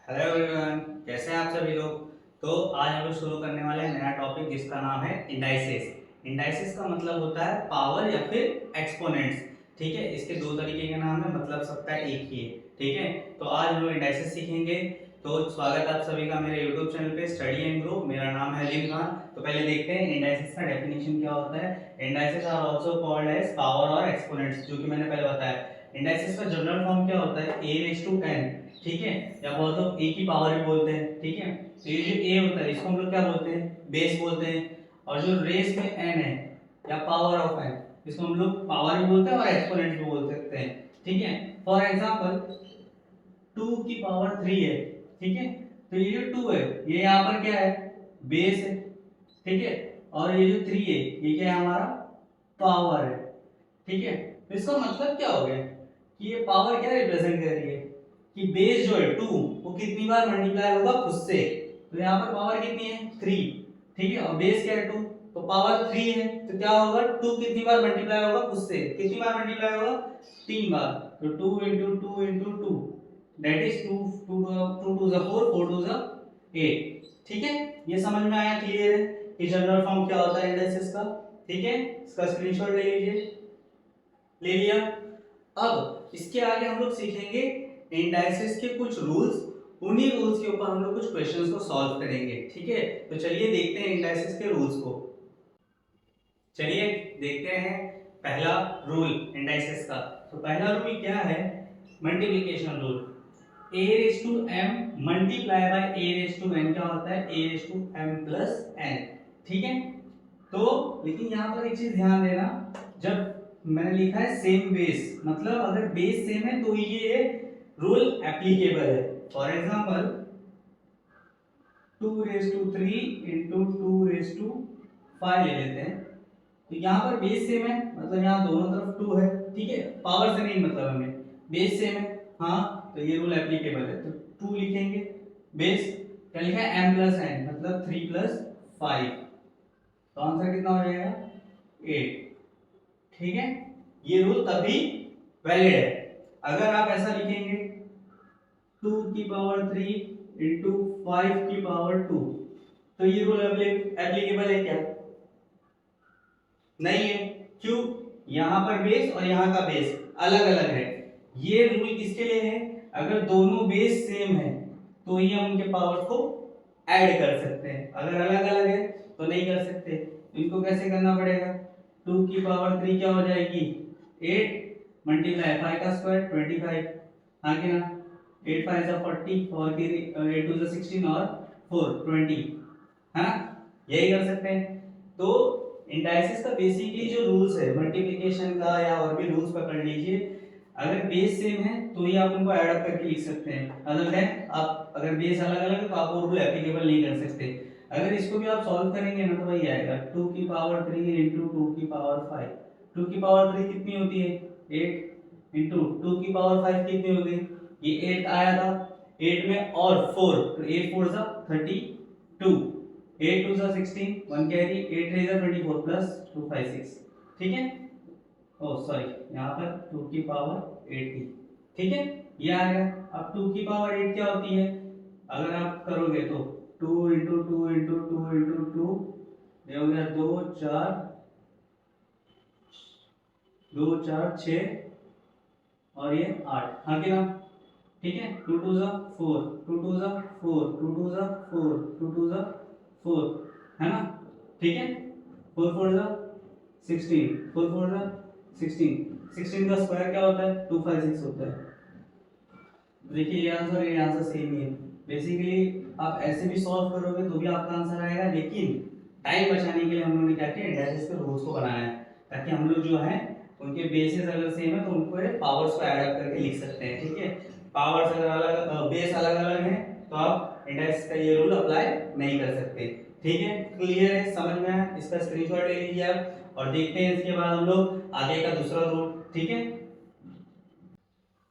Hello everyone, कैसे हैं आप सभी लोग। तो आज हम लोग शुरू करने वाले हैं नया टॉपिक जिसका नाम है इंडाइसेस। इंडाइसेस का मतलब होता है पावर या फिर एक्सपोनेंट्स। ठीक है, इसके दो तरीके के नाम है, मतलब सबका एक ही है। ठीक है, तो आज हम लोग इंडाइसेस सीखेंगे। तो स्वागत है आप सभी का मेरे यूट्यूब चैनल पे स्टडी एंड ग्रो। मेरा नाम है अलीम खान। तो पहले देखते हैं इंडाइसेस का डेफिनेशन क्या होता है। Indices are also called as power और एक्सपोनेंट्स, जो कि मैंने पहले बताया। इंडाइसेस का जनरल फॉर्म क्या होता है, a रेज़ टू n। ठीक है, या बहुत लोग ए की पावर भी बोलते हैं। ठीक है, तो ये जो ए होता है इसको हम लोग क्या बोलते हैं, बेस बोलते हैं। और जो रेस में एन है या पावर ऑफ एन, इसको हम लोग पावर भी बोलते हैं और एक्सपोनेंट भी बोल सकते हैं। ठीक है, फॉर एग्जांपल 2 की पावर 3 है। ठीक है, तो ये जो 2 है ये यहाँ पर क्या है, बेस है। ठीक है, और ये जो 3 है ये क्या है, हमारा पावर है। ठीक है, तो इसका मतलब क्या हो गया कि ये पावर क्या रिप्रेजेंट कर रही है कि बेस जो है 2 वो कितनी बार मल्टीप्लाई होगा खुद से। तो यहाँ पर पावर कितनी है, 3। ठीक है, और बेस क्या है, 2। तो पावर 3 है तो क्या होगा, 2 कितनी बार मल्टीप्लाई होगा खुद से, कितनी बार मल्टीप्लाई होगा, 3 बार। तो 2 into two into two, that is 2 2 2 2 4 4 2 8। ठीक है, ये समझ में आया, क्लियर है कि जनरल फॉर्म क्या होता है इंडाइसेस का। ठीक है, इसका स्क्रीनशॉट ले लीजिए, ले लिया। अब इसके आगे हम लोग सीखेंगे इंडाइसेस के कुछ रूल्स। उन्हीं रूल्स के ऊपर हम लोग कुछ क्वेश्चंस को सॉल्व करेंगे। ठीक है, तो चलिए देखते हैं इंडाइसेस के रूल्स को। चलिए देखते हैं पहला रूल इंडाइसेस का। तो पहला रूल क्या है, multiplication rule. a raise to m multiply by a raise to n क्या होता है, a raise to m plus n। ठीक है, तो लेकिन यहाँ पर एक चीज ध्यान देना, जब मैंने लिखा है सेम बेस, मतलब अगर बेस सेम है तो ये रूल एप्लीकेबल है। For example 2 raise to 3 into 2 raise to 5 ले लेते हैं। तो यहाँ पर बेस सेम है, मतलब यहाँ दोनों तरफ 2 है। ठीक है, पावर से नहीं मतलब हमें, बेस सेम है। हाँ, तो ये रूल एप्लीकेबल है, तो 2 लिखेंगे। बेस क्या लिखा है, m प्लस n, मतलब 3 प्लस 5। तो आंसर कितना हो जाएगा, 8। ठीक है, ये रूल तभी वैलिड है अगर आप ऐसा लिखेंगे 2 की पावर 3 इंटू 5 की पावर 2। तो ये रूल एप्लीकेबल है क्या, नहीं है। क्यों, यहां पर बेस और यहां का बेस अलग अलग है। ये रूल किसके लिए है, अगर दोनों बेस सेम है तो ही हम उनके पावर्स को ऐड कर सकते हैं, अगर अलग अलग है तो नहीं कर सकते। इनको कैसे करना पड़ेगा, 2 की पावर 3 क्या हो जाएगी, 8 मल्टीप्लाई 5 का स्क्वायर 25। हाँ कि ना, 8 5 जा 40, और 8 2 जा 16 और 4 20, है ना, यही कर सकते हैं। तो इंडाइसिस का बेसिकली जो रूल्स है मल्टीप्लिकेशन का या और भी रूल्स पकड़ लीजिए, अगर बेस सेम है तो ही आप उनको ऐड अप करके लिख सकते हैं। अदर देन आप अगर बेस अलग अलग है तो आप वो रूल एप्लीकेबल नहीं कर सकते। अगर इसको भी आप सॉल्व करेंगे ना तो वही आएगा 2 की पावर 3 इंटू 2 की पावर 5। 2 की पावर 3 कितनी होती है, 8 इंटू 2 की पावर 5 कितनी होती है, ये 8 आया था, 8 में और 4 तो 8 4 जा 32, 8 2 जा 16, 1 कैरी, 8 3 जा 24 प्लस 2 5 6। ठीक है, ओ सॉरी, यहाँ पर 2 की पावर 8 थी। ठीक है, ये आ गया। अब 2 की पावर 8 क्या होती है, अगर आप करोगे तो 2 into two into two into two, ये हो गया 2 4 2 4 6 और ये 8। हाँ कि ना, ठीक है, 2 2 जा 4, 2 2 जा 4, 2 2 जा 4, 2 2 जा 4, है ना। ठीक है, 4 4 जा 16, 4 4 जा 16, 16 का स्क्वायर क्या होता है, 256 होता है। देखिए ये आंसर सेम ही है। बेसिकली आप ऐसे भी सॉल्व करोगे तो भी आपका आंसर आएगा, लेकिन टाइम बचाने के लिए हम लोगों ने क्या किया, इंडाइसेस के रूल्स को बनाया है, ताकि हम लोग जो है उनके बेसिस अगर सेम है तो उनको पावर्स को ऐड अप करके लिख सकते हैं। ठीक है, पावर्स अगर अलग, बेस अलग अलग है तो आप इंडाइसेस का ये रूल अप्लाई नहीं कर सकते। ठीक है, क्लियर है, समझ में आया, इसका स्क्रीनशॉट ले लीजिए आप और देखते हैं इसके बाद हम लोग आगे का दूसरा रूल। ठीक है,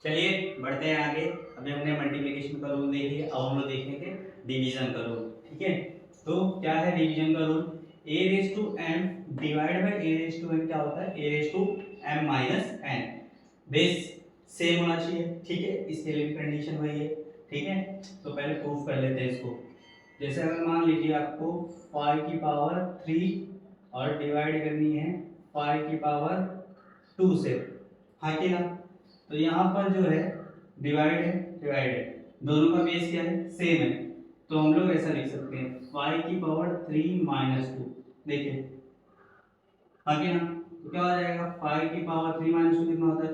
चलिए बढ़ते हैं आगे। अभी हमने मल्टीप्लिकेशन का रूल देख लिया, अब हम लोग देखेंगे डिवीजन का रूल। ठीक है, तो क्या है डिवीजन का rule, a raise to m divide by a raise to n क्या होता है, a raise to m minus n। Base same होना चाहिए। ठीक है, इसके लिए भी कंडीशन वही है। ठीक है, तो पहले प्रूफ कर लेते हैं इसको। जैसे अगर मान लीजिए आपको 5 की पावर 3 और डिवाइड करनी है 5 की पावर 2 से, हाँ कि ना। तो यहाँ पर जो है डिवाइड है, दोनों का बेस क्या है, सेम है। तो हम लोग ऐसा लिख सकते हैं 5 की पावर 3 माइनस 2, देखिए हाँ कि ना। तो क्या हो जाएगा, 5 की पावर 3 माइनस 2 कितना होता है,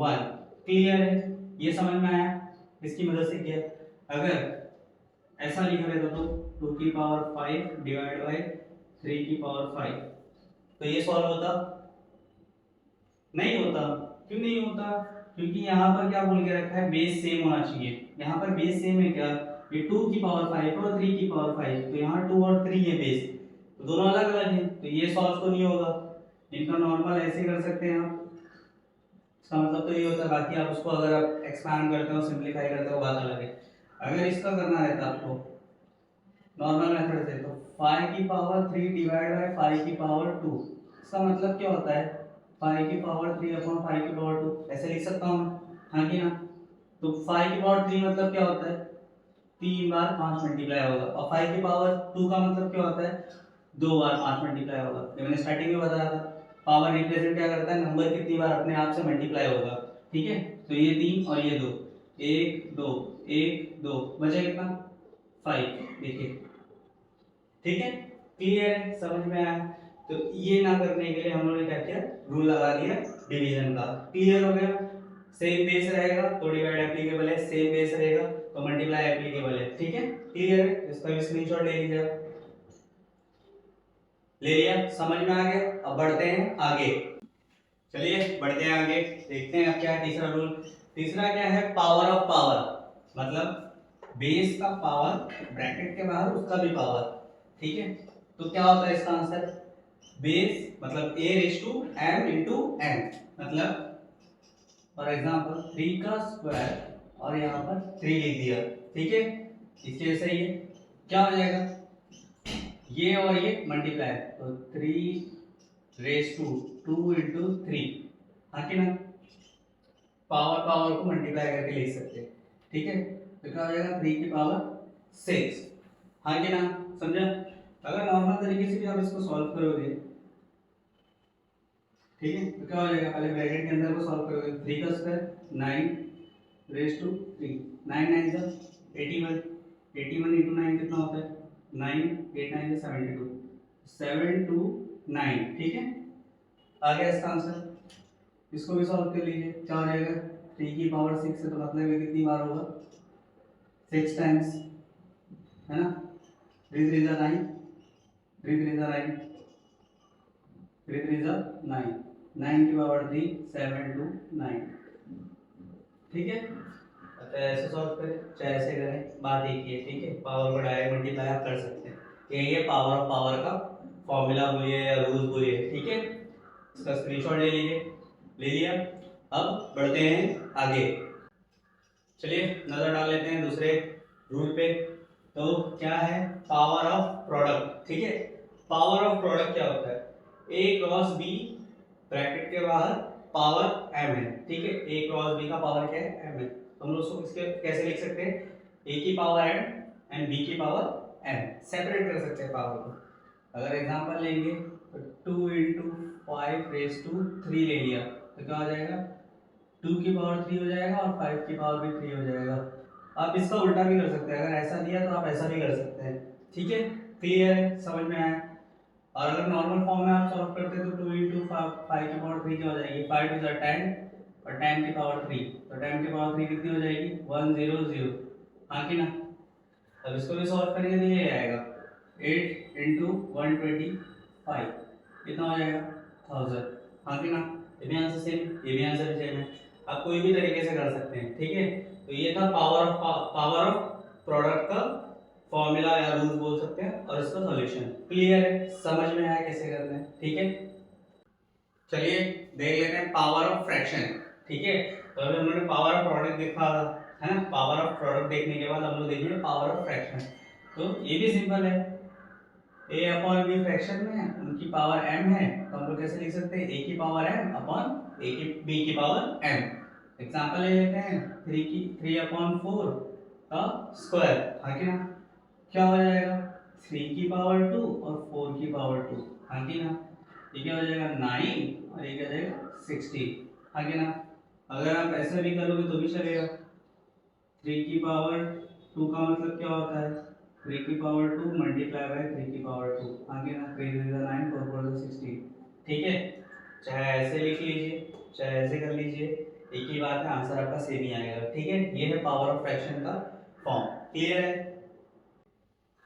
1। क्लियर है, ये समझ में आया। इसकी मदद से क्या, अगर ऐसा लिख रहे तो 2 की पावर 5 डिवाइड बाई 3 की पावर 5, तो ये सॉल्व होता, नहीं होता। क्यों नहीं होता, क्योंकि यहाँ पर क्या बोल के रखा है, बेस सेम होना चाहिए। यहाँ पर बेस सेम है क्या, ये 2 की पावर 5 और 3 की पावर 5, तो यहाँ 2 और 3 है बेस, तो दोनों अलग अलग हैं, तो ये सॉल्व तो नहीं होगा। इनका नॉर्मल ऐसे कर सकते हैं आप, इसका मतलब तो ये होता है। बाकी आप उसको अगर आप एक्सपांड करते हो, सिंप्लीफाई करते हो, बात अलग है। अगर इसका करना रहता आपको नॉर्मल मेथड से, तो 5 की पावर 3 डिवाइड बाय 5 की पावर 2, इसका मतलब क्या होता है, 5 की पावर 3 अपॉन 5 की पावर 2, ऐसे लिख सकता हूँ, हाँ कि ना। तो 5 की पावर 3 मतलब क्या होता है, 3 बार 5 मल्टीप्लाई होगा, और 5 की पावर 2 का मतलब क्या होता है, 2 बार 5 मल्टीप्लाई होगा। ये मैंने स्टार्टिंग में बताया था, पावर रिप्रेजेंट क्या करता है, नंबर कितनी बार अपने आप से मल्टीप्लाई होगा। ठीक है, तो ये 3 और ये 2, 1 2 1 2, बचा कितना, 5। देखिए ठीक है, क्लियर है, समझ में आया। तो ये ना करने के लिए हम लोगों ने क्या किया, रूल लगा दिया डिवीजन का। क्लियर हो गया, सेम बेस रहेगा तो डिवाइड एप्लीकेबल है, सेम बेस रहेगा तो मल्टीप्लाई एप्लीकेबल है। ठीक है, क्लियर है, इसका भी स्क्रीनशॉट ले लीजिए, ले लिया, समझ में आ गया। अब बढ़ते हैं आगे, चलिए बढ़ते हैं आगे, देखते हैं अब क्या है तीसरा रूल। तीसरा क्या है, पावर ऑफ पावर, मतलब बेस का पावर ब्रैकेट के बाहर उसका भी पावर। ठीक है, तो क्या होता है इसका आंसर, बेस मतलब a raise to m into n, मतलब फॉर एग्जांपल 3 का स्क्वायर और यहाँ पर 3 लिख दिया। ठीक है, इसके जैसे ये क्या हो जाएगा, ये और ये मल्टीप्लाई, तो 3 रेज टू 2 इंटू 3, हाँ कि ना। पावर पावर को मल्टीप्लाई करके लिख सकते हैं। ठीक है, तो क्या हो जाएगा 3 की पावर 6, हाँ कि ना, समझा। अगर नॉर्मल तरीके से भी आप इसको सॉल्व करोगे, ठीक है, तो क्या हो जाएगा, पहले ब्रैकेट के अंदर को सॉल्व करोगे, 3 का स्क्वायर 9 रेज टू 3, 9 9 जा 81, 81 इंटू 9 कितना होता है, 9 8 9 जा 72, 7 2 9। ठीक है, आ गया इसका आंसर। इसको भी सॉल्व कर लीजिए, क्या हो जाएगा, 3 की पावर 6 है, तो मतलब ये कितनी बार होगा, 6 टाइम्स, है ना। 3 3 जा 9, 3 3 जा 9, 3 3 जा 9, 9 की पावर 3 7 2 9। ठीक है, चाहे ऐसे सॉल्व करें चाहे ऐसे करें, बात एक ही है। ठीक है, पावर को डायरेक्ट मल्टीप्लाई आप कर सकते हैं, यही है पावर ऑफ पावर का फॉर्मूला बोलिए या रूल बोलिए। ठीक है, इसका स्क्रीनशॉट ले लीजिए, ले लिया। अब बढ़ते हैं आगे, चलिए नजर डाल लेते हैं दूसरे रूल पे। तो क्या है, पावर ऑफ प्रोडक्ट। ठीक है, पावर ऑफ प्रोडक्ट क्या होता है, ए क्रॉस बी ब्रैकेट के बाहर पावर m है। ठीक है, ए क्रॉस बी का पावर क्या है, m है, तो हम लोग उसको इसके कैसे लिख सकते हैं, a की पावर m एंड b की पावर m, सेपरेट कर सकते हैं पावर को। अगर एग्जांपल लेंगे तो 2 इंटू 5 रेज टू 3 ले लिया, तो क्या हो जाएगा, 2 की पावर 3 हो जाएगा और 5 की पावर भी 3 हो जाएगा। आप इसका उल्टा भी कर सकते हैं, अगर ऐसा दिया तो आप ऐसा भी कर सकते हैं। ठीक है, क्लियर है, समझ में आया। और अगर नॉर्मल फॉर्म में आप सॉल्व करते तो 2 इंटू 5 की पावर 3 क्या हो जाएगी, 5 टू 10 और 10 की पावर 3, तो 10 की पावर 3 कितनी हो जाएगी, 100, हाँ कि ना। अब इसको भी सॉल्व करेंगे तो ये आएगा 8 इंटू 125, कितना हो जाएगा 1000, हाँ कि ना। ये भी आंसर सेम, ये भी आंसर सेम है, आप कोई भी तरीके से कर सकते हैं। ठीक है, तो ये था पावर ऑफ प्रोडक्ट का फॉर्मूला या रूल बोल सकते हैं, और इसका सॉल्यूशन। क्लियर है, समझ में आया कैसे करते हैं। ठीक है, चलिए देख लेते हैं पावर ऑफ फ्रैक्शन। ठीक है, तो अभी हम लोगों ने पावर ऑफ प्रोडक्ट देखा था, है ना। पावर ऑफ प्रोडक्ट देखने के बाद हम लोग देखेंगे पावर ऑफ फ्रैक्शन। तो ये भी सिंपल है, a अपॉन b फ्रैक्शन में है, उनकी पावर m है, तो हम लोग कैसे लिख सकते हैं, a की पावर m अपॉन b की पावर m। एग्जांपल ले लेते हैं, 3 अपॉन 4 का स्क्वायर, हाँ कि ना, क्या हो जाएगा 3 की पावर 2 और 4 की पावर 2, हाँ कि ना, ये क्या हो जाएगा 9 और ये क्या हो जाएगा 16, हाँ कि ना। अगर आप ऐसा भी करोगे तो भी चलेगा। 3 की पावर 2 का मतलब क्या होता है 3 की पावर 2 मल्टीप्लाई बाय 3 की पावर 2, आगे ना 3 3 9 4 4 16, ठीक है। चाहे ऐसे लिख लीजिए चाहे ऐसे कर लीजिए, एक ही बात है, आंसर आपका सेम ही आएगा, ठीक है। ये है पावर ऑफ फ्रैक्शन का फॉर्म, क्लियर है।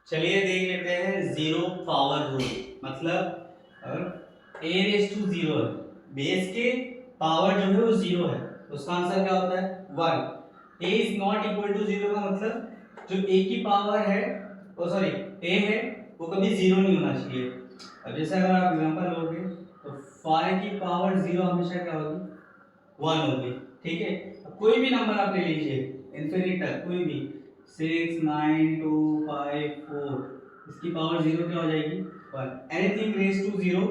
चलिए देख लेते हैं जीरो पावर रूल, मतलब अगर a रेस टू जीरो है, बेस के पावर जो है वो जीरो है, उसका आंसर क्या होता है 1। a is not equal to zero का मतलब जो a की पावर है, ओ सॉरी a है, वो कभी जीरो नहीं होना चाहिए। अब जैसे अगर आप एग्जांपल लोगे तो 5 की पावर जीरो हमेशा क्या होगी 1 होगी, ठीक है। अब कोई भी नंबर आप ले लीजिए इनफिनिट तक, कोई भी 6 9 2 5 4, इसकी पावर जीरो क्या हो जाएगी 1। एनीथिंग रेस टू जीरो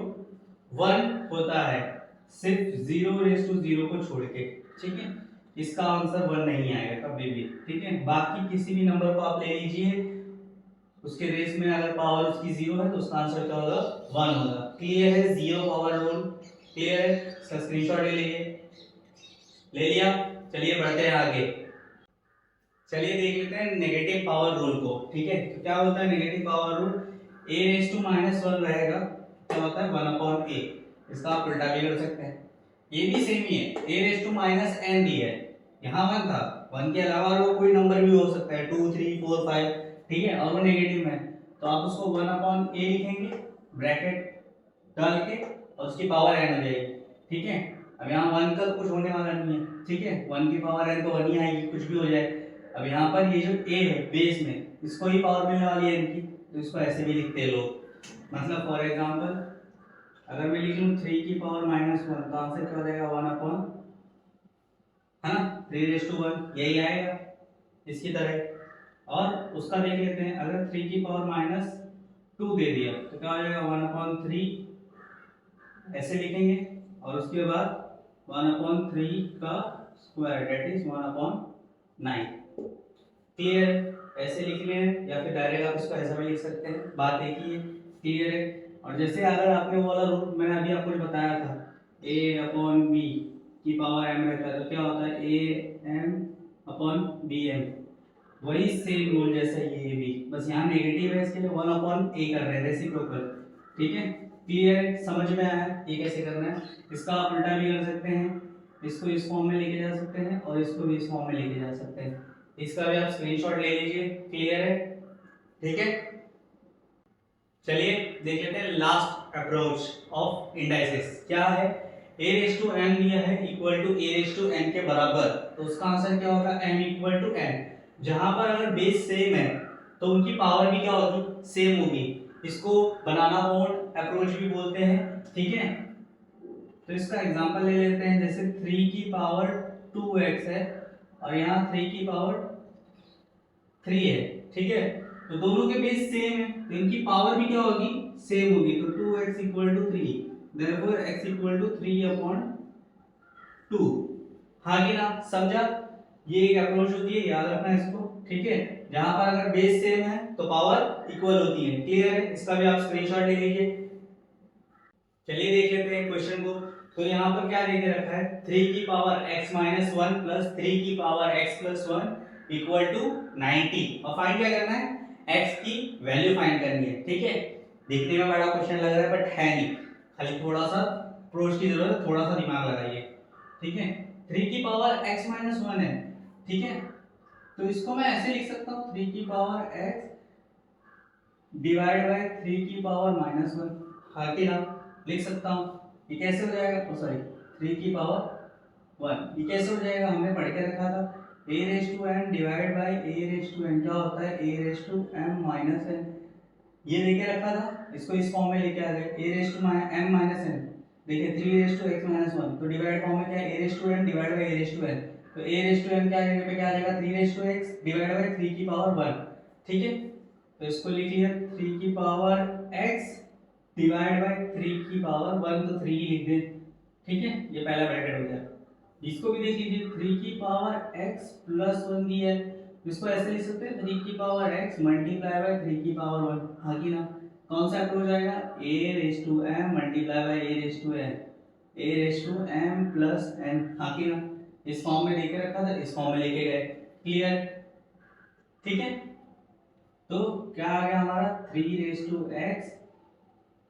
1 होता है, सिर्फ 0 रेस टू जीरो को छोड़ के, ठीक है। इसका आंसर 1 नहीं आएगा कभी भी, ठीक है। बाकी किसी भी नंबर को आप ले लीजिए, उसके रेस में अगर पावर उसकी 0 है तो उसका आंसर क्या होगा 1 होगा। क्लियर है जीरो पावर रूल, क्लियर है, इसका स्क्रीनशॉट ले लीजिए, ले लिया। चलिए बढ़ते हैं आगे, चलिए देख लेते हैं नेगेटिव पावर रूल को, ठीक है। तो क्या होता है negative power rule, a raise to minus one रहेगा, क्या होता है 1 अपॉन a, इसका आप उल्टा भी कर सकते हैं, ये भी सेम ही है, a raise to minus n दी है, यहाँ 1 था, 1 के अलावा और कोई नंबर भी हो सकता है 2 3 4 5, ठीक है, और वो नेगेटिव में, तो आप उसको 1 अपॉन a लिखेंगे ब्रैकेट डाल के और उसकी पावर n हो जाएगी, ठीक है। अब यहाँ 1 का तो कुछ होने वाला नहीं है, ठीक है, 1 की पावर n तो 1 ही आएगी, कुछ भी हो जाए। अब यहाँ पर ये जो a है बेस में, इसको ही पावर मिलने वाली है इनकी, तो इसको ऐसे भी लिखते हैं लोग, मतलब फॉर एग्जांपल अगर मैं लिख लूँ 3 की पावर -1, तो आंसर क्या हो जाएगा 1 अपॉन, है ना, 3 रेस टू 1, यही आएगा इसकी तरह। और उसका देख लेते हैं, अगर 3 की पावर -2 दे दिया तो क्या हो जाएगा 1 अपॉन 3, ऐसे लिखेंगे, और उसके बाद 1 अपॉन 3 का square that is 1 upon 9, clear, ऐसे लिख लें या फिर डायरेक्ट आप इसको ऐसा भी लिख सकते हैं, बात एक ही है, क्लियर है। और जैसे अगर आपने वो वाला रूल मैंने अभी आपको बताया था a अपॉन b की पावर m रहता है, तो क्या होता है a m upon b m, वही सेम रूल जैसा ये भी, बस यहाँ नेगेटिव है इसके लिए 1 अपॉन a कर रहे हैं रेसिप्रोकल, ठीक है। क्लियर है, समझ में आया ये कैसे करना है। इसका आप उल्टा भी कर सकते हैं, इसको इस फॉर्म में लेके जा सकते हैं और इसको भी इस फॉर्म में लेके जा सकते हैं, इसका भी आप स्क्रीनशॉट ले लीजिए, क्लियर है, ठीक है। चलिए देख लेते हैं लास्ट अप्रोच ऑफ इंडाइसेस क्या है। a रेस टू n दिया है equal to a raise to n के बराबर, तो उसका आंसर क्या होगा m इक्वल टू n। जहां पर अगर बेस सेम है तो उनकी पावर भी क्या होगी सेम होगी, इसको बनाना बोर्ड अप्रोच भी बोलते हैं, ठीक है। तो इसका एग्जांपल ले लेते हैं, जैसे 3 की पावर 2x है और यहाँ 3 की पावर 3 है, ठीक है, तो दोनों के बेस सेम है तो इनकी पावर भी क्या होगी सेम होगी, तो 2x equal to 3, therefore x equal to 3 upon 2, हाँ कि ना, समझा। ये एक अप्रोच होती है, याद रखना इसको, ठीक है। जहां पर अगर बेस सेम है तो पावर इक्वल होती है, क्लियर है, इसका भी आप स्क्रीनशॉट ले लीजिए। चलिए देख लेते हैं क्वेश्चन को। तो यहाँ पर क्या देके रखा है 3 की पावर x माइनस 1 प्लस 3 की power x plus 1 equal to 90, और फाइंड क्या करना है x की वैल्यू फाइंड करनी है, ठीक है। देखने में बड़ा क्वेश्चन लग रहा है बट है नहीं, खाली थोड़ा सा अप्रोच की जरूरत है, थोड़ा सा दिमाग लगाइए, ठीक है। 3 की पावर x माइनस 1 है, ठीक है, तो इसको मैं ऐसे लिख सकता हूँ 3 की पावर x डिवाइड बाय 3 की पावर माइनस 1, हाँ कि ना, लिख सकता हूँ। ये कैसे हो जाएगा, सॉरी 3 की पावर 1, ये कैसे हो जाएगा, हमने पढ़ के रखा था a raise to n divide by a raise to n, क्या होता है a raise to m minus n, ये लेके रखा था, इसको इस फॉर्म में लेके आ गए a raise to m minus n, देखिए 3 रेस टू x माइनस 1, तो डिवाइड फॉर्म में क्या है a raise to n divide by a raise to n, तो a रेस टू n क्या जगह पे क्या आ जाएगा 3 raise to x divide by 3 की पावर 1, ठीक है। तो इसको लिख लिया 3 की पावर x डिवाइड बाय 3 की पावर 1, तो 3 ही लिख दे, ठीक है, ये पहला ब्रैकेट हो गया। इसको भी देख लीजिए 3 की पावर x प्लस 1 दी है, इसको ऐसे लिख सकते हैं 3 की पावर x मल्टीप्लाई बाय 3 की पावर 1, हाँ कि ना। कौन सा अप्रोच आएगा, a raise to m multiply by a raise to n, a raise to m plus n, हाँ कि ना। इस फॉर्म में लेके रखा था, इस फॉर्म में लेके गए, क्लियर, ठीक है। तो क्या आ गया हमारा 3 रेज टू x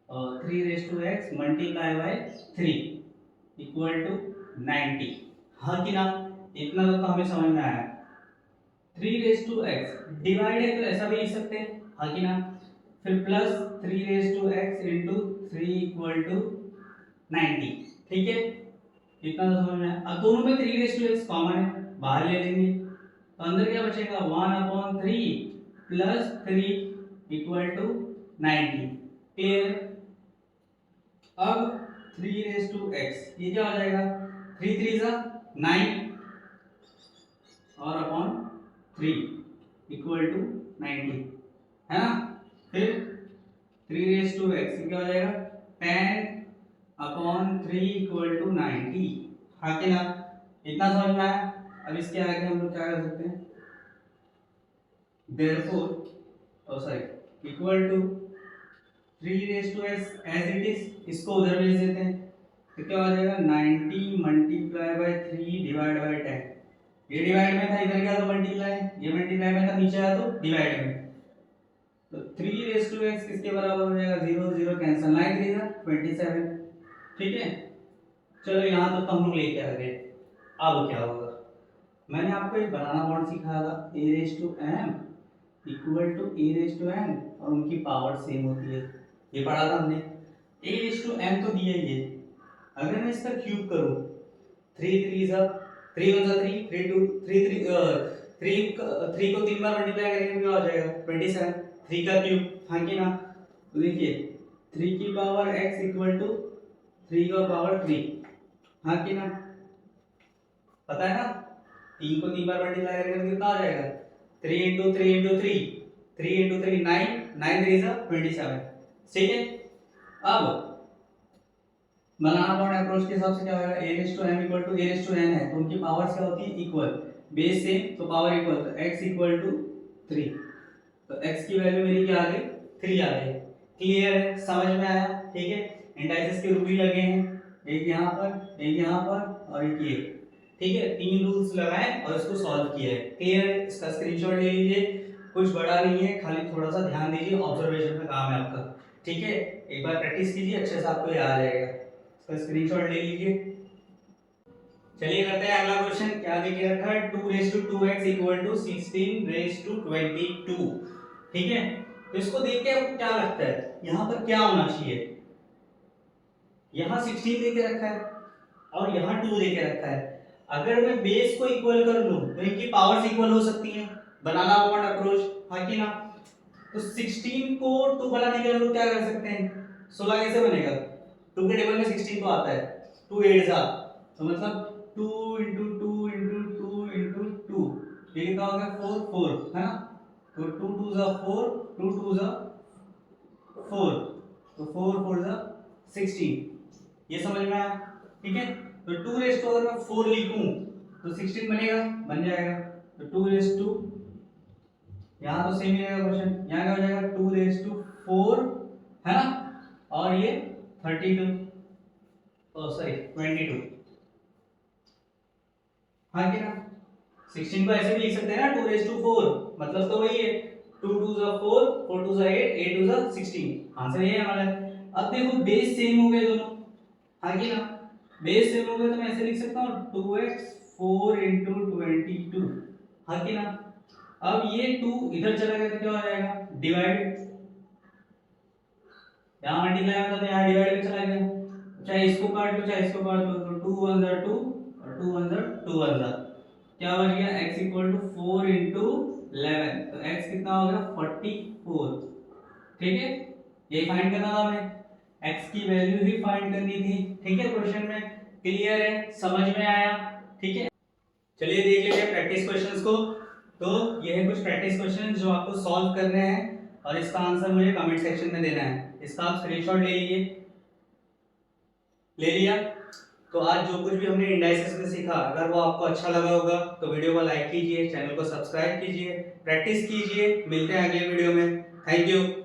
और 3 raise to x multiply by 3 equal to 90, हाँ कि ना। इतना तो हमें समझ में आया। 3 रेज टू x डिवाइड है तो ऐसा भी लिख सकते हैं, हाँ कि ना। फिर plus 3 raise to x into 3 equal to 90, ठीक है। इतना तो समझ में आया। अब दोनों में 3 रेज टू x कॉमन है, बाहर ले लेंगे तो अंदर क्या बचेगा 1/3 प्लस 3 इक्वल टू 90, क्लियर। अब 3 रेज टू x ये क्या हो जाएगा, 3 3 जा 9 और अपॉन 3 इक्वल टू 90, है ना। फिर 3 रेज टू x क्या हो जाएगा 10/3 इक्वल टू 90, हाँ कि ना। इतना समझ में आया। अब इसके आगे हम लोग क्या कर सकते हैं, therefore sorry equal to 3 raise to x as it is, इसको उधर भेज देते हैं तो क्या हो जाएगा 90 मल्टीप्लाई बाय 3 डिवाइड बाय 10, ये डिवाइड में था, इधर गया तो मल्टीप्लाई, ये मल्टीप्लाई में था, नीचे आया तो डिवाइड में। तो 3 रेज टू x किसके बराबर हो जाएगा 0 0 कैंसिल, 9 3 जा 27, ठीक है। चलो यहाँ तो हम लोग लेके आ गए। अब क्या होगा, मैंने आपको एक बनाना बॉन्ड सिखाया था, a raise to m equal to a raise to n और उनकी पावर सेम होती है, ये पढ़ा था हमने। a रेज टू m तो दिया ही है, अगर मैं इसका क्यूब करूं 3 3 जा 3 1 जा 3 3 2 3 3 3 को 3 बार मल्टीप्लाई करेंगे क्या हो जाएगा 27, 3 का क्यूब, हाँ कि ना। तो देखिए 3 की पावर x इक्वल टू 3 का पावर 3, हाँ कि ना। पता है ना 3 को 3 बार मल्टीप्लाई करेंगे तो कितना आ जाएगा 3 इंटू 3 इंटू 3 3 इंटू 3 9 9 3 जा 27, ठीक है। अब बनाना बॉन्ड अप्रोच के हिसाब से क्या होगा a raise to m equal to a raise to n है तो उनकी पावर्स क्या होती है इक्वल, बेस सेम तो पावर इक्वल, तो x इक्वल टू 3, तो x की वैल्यू मेरी क्या आ गई 3 आ गई, क्लियर है, समझ में आया, ठीक है। इंडाइसेस के रूल भी लगे हैं, एक यहाँ पर एक यहाँ पर और एक ये, ठीक है। 3 रूल्स लगाए और इसको सॉल्व किया है, क्लियर है। इसका स्क्रीनशॉट ले लीजिए, कुछ बड़ा नहीं है, खाली थोड़ा सा ध्यान दीजिए, ऑब्जर्वेशन का काम है आपका, ठीक है। एक बार प्रैक्टिस कीजिए, अच्छे से आपको याद आ जाएगा। इसका स्क्रीनशॉट ले लीजिए। चलिए करते हैं अगला क्वेश्चन, क्या देखिए रखा है 2 raise to 2x equal to 16 raise to 22, ठीक है। तो इसको देख के आपको क्या लगता है यहाँ पर क्या होना चाहिए, यहाँ 16 देके रखा है और यहाँ 2 देके रखा है, अगर मैं बेस को इक्वल कर लूं तो इनकी पावर्स इक्वल हो सकती हैं, बनाना बॉन्ड अप्रोच, हाँ कि ना। तो 16 को 2 बनाने के लिए हम लोग क्या कर सकते हैं, 16 कैसे बनेगा, 2 के टेबल में 16 तो आता है, 2 8 जा तो मतलब 2 इंटू 2 इंटू 2 इंटू 2, ये कितना हो गया 4 4, है ना। तो 2 2 जा 4 2 2 जा 4, तो 4 4 जा 16, ये समझ में आया, ठीक है। तो 2 रेज टू अगर मैं 4 लिखूं तो 16 बनेगा, बन जाएगा। तो 2 रेज टू यहाँ तो सेम ही रहेगा क्वेश्चन, यहाँ क्या हो जाएगा 2 रेज टू 4, है ना, और ये 32 सॉरी 22, हाँ कि ना। 16 को ऐसे भी लिख सकते हैं ना 2 रेज टू 4, मतलब तो वही है 2 2 जा 4 4 2 जा 8 8 2 जा 16, आंसर ये है हमारा। अब देखो बेस सेम हो गए दोनों, हाँ कि ना, बेस सेम हो गए तो मैं ऐसे लिख सकता हूँ 2x 4 into 22, हाँ कि ना। अब ये 2 इधर चला गया तो क्या हो जाएगा डिवाइड, यहाँ मल्टीप्लाई होता तो यहाँ डिवाइड में चला गया, चाहे इसको काट लो चाहे इसको काट लो, तो 2 1 जा 2 और 2 1 जा 2 1 जा, क्या बच गया x इक्वल टू 4 इंटू 11, तो x कितना हो गया 44, ठीक है। ये फाइंड करना था हमें, x की वैल्यू ही फाइंड करनी थी, ठीक है। क्वेश्चन में क्लियर है, समझ में आया, ठीक है। चलिए देख लेते हैं प्रैक्टिस क्वेश्चंस को। तो ये है कुछ प्रैक्टिस क्वेश्चन जो आपको सॉल्व करने हैं और इसका आंसर मुझे कमेंट सेक्शन में देना है, इसका आप स्क्रीनशॉट ले लीजिए, ले लिया। तो आज जो कुछ भी हमने इंडाइसेस में सीखा, अगर वो आपको अच्छा लगा होगा तो वीडियो को लाइक कीजिए, चैनल को सब्सक्राइब कीजिए, प्रैक्टिस कीजिए। मिलते हैं अगले वीडियो में। Thank you.